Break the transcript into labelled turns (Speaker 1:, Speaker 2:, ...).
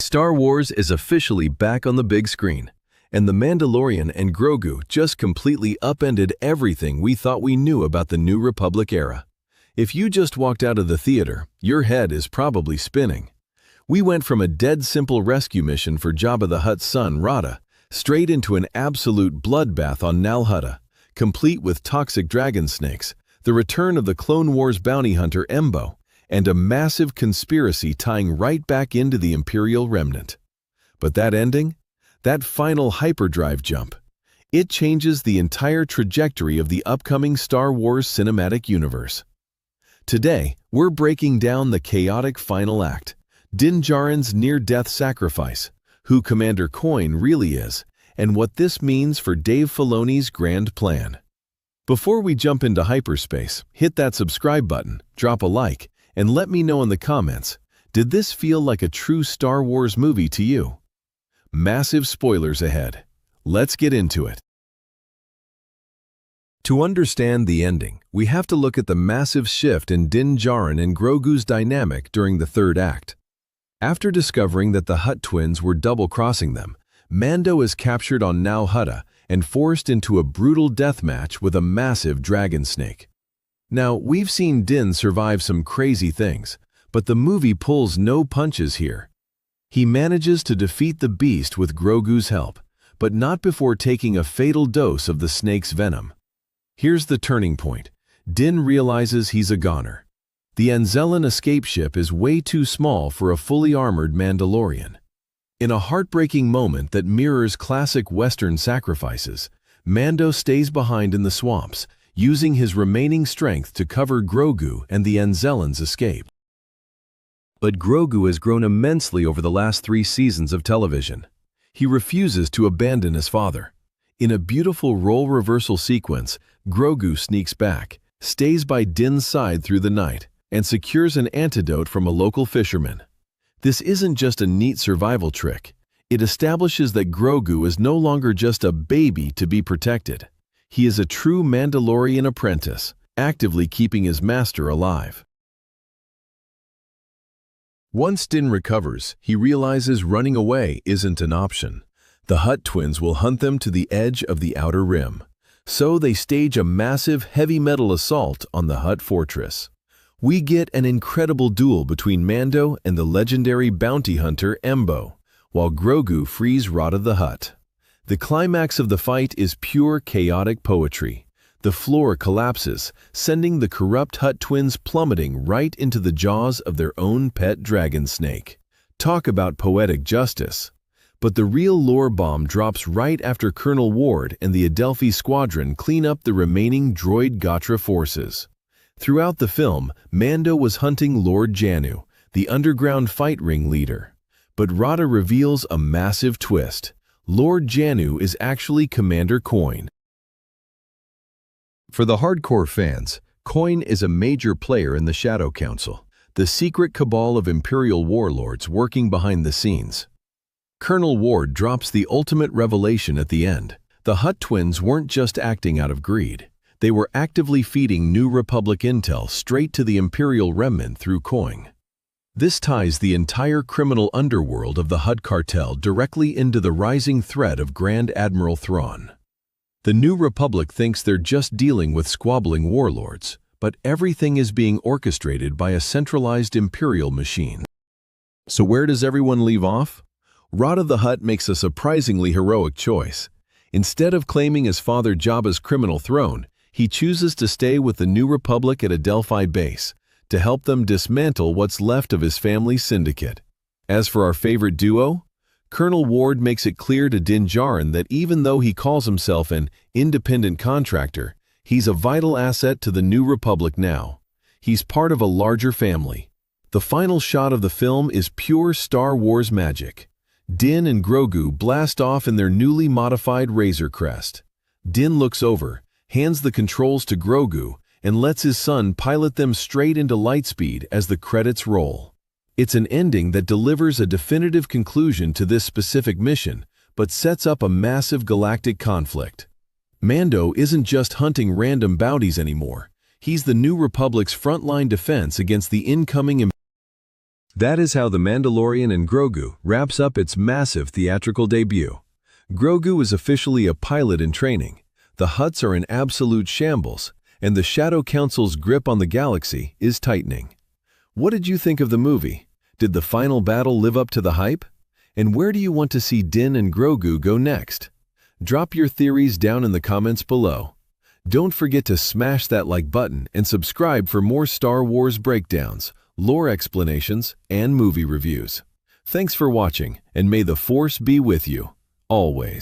Speaker 1: Star Wars is officially back on the big screen, and The Mandalorian and Grogu just completely upended everything we thought we knew about the New Republic era. If you just walked out of the theater, your head is probably spinning. We went from a dead simple rescue mission for Jabba the Hutt's son, Rada, straight into an absolute bloodbath on Nal Hutta, complete with toxic dragon snakes, the return of the Clone Wars bounty hunter Embo, and a massive conspiracy tying right back into the Imperial remnant. But that ending? That final hyperdrive jump? It changes the entire trajectory of the upcoming Star Wars cinematic universe. Today, we're breaking down the chaotic final act, Din Djarin's near-death sacrifice, who Commander Coin really is, and what this means for Dave Filoni's grand plan. Before we jump into hyperspace, hit that subscribe button, drop a like, and let me know in the comments, did this feel like a true Star Wars movie to you? Massive spoilers ahead. Let's get into it. To understand the ending, we have to look at the massive shift in Din Djarin and Grogu's dynamic during the third act. After discovering that the Hutt twins were double-crossing them, Mando is captured on Nal Hutta and forced into a brutal deathmatch with a massive dragon snake. Now, we've seen Din survive some crazy things, but the movie pulls no punches here. He manages to defeat the beast with Grogu's help, but not before taking a fatal dose of the snake's venom. Here's the turning point. Din realizes he's a goner. The Anzellan escape ship is way too small for a fully armored Mandalorian. In a heartbreaking moment that mirrors classic Western sacrifices, Mando stays behind in the swamps, using his remaining strength to cover Grogu and the Anzellans' escape. But Grogu has grown immensely over the last 3 seasons of television. He refuses to abandon his father. In a beautiful role reversal sequence, Grogu sneaks back, stays by Din's side through the night, and secures an antidote from a local fisherman. This isn't just a neat survival trick. It establishes that Grogu is no longer just a baby to be protected. He is a true Mandalorian apprentice, actively keeping his master alive. Once Din recovers, he realizes running away isn't an option. The Hutt twins will hunt them to the edge of the Outer Rim. So they stage a massive heavy metal assault on the Hutt fortress. We get an incredible duel between Mando and the legendary bounty hunter Embo, while Grogu frees Rada the Hutt. The climax of the fight is pure chaotic poetry. The floor collapses, sending the corrupt Hutt twins plummeting right into the jaws of their own pet dragon snake. Talk about poetic justice. But the real lore bomb drops right after Colonel Ward and the Adelphi Squadron clean up the remaining droid Gatra forces. Throughout the film, Mando was hunting Lord Janu, the underground fight ring leader. But Rada reveals a massive twist. Lord Janu is actually Commander Coin. For the hardcore fans, Coin is a major player in the Shadow Council, the secret cabal of Imperial warlords working behind the scenes. Colonel Ward drops the ultimate revelation at the end. The Hutt twins weren't just acting out of greed. They were actively feeding New Republic intel straight to the Imperial remnant through Coin. This ties the entire criminal underworld of the Hutt cartel directly into the rising threat of Grand Admiral Thrawn. The New Republic thinks they're just dealing with squabbling warlords, but everything is being orchestrated by a centralized Imperial machine. So where does everyone leave off? Rada the Hutt makes a surprisingly heroic choice. Instead of claiming his father Jabba's criminal throne, he chooses to stay with the New Republic at Adelphi base, to help them dismantle what's left of his family's syndicate. As for our favorite duo, Colonel Ward makes it clear to Din Djarin that even though he calls himself an independent contractor, he's a vital asset to the New Republic now. He's part of a larger family. The final shot of the film is pure Star Wars magic. Din and Grogu blast off in their newly modified Razor Crest. Din looks over, hands the controls to Grogu, and lets his son pilot them straight into lightspeed as the credits roll. It's an ending that delivers a definitive conclusion to this specific mission, but sets up a massive galactic conflict. Mando isn't just hunting random bounties anymore. He's the New Republic's frontline defense against the incoming That is how The Mandalorian and Grogu wraps up its massive theatrical debut. Grogu is officially a pilot in training, the Hutts are in absolute shambles, and the Shadow Council's grip on the galaxy is tightening. What did you think of the movie? Did the final battle live up to the hype? And where do you want to see Din and Grogu go next? Drop your theories down in the comments below. Don't forget to smash that like button and subscribe for more Star Wars breakdowns, lore explanations, and movie reviews. Thanks for watching, and may the Force be with you, always.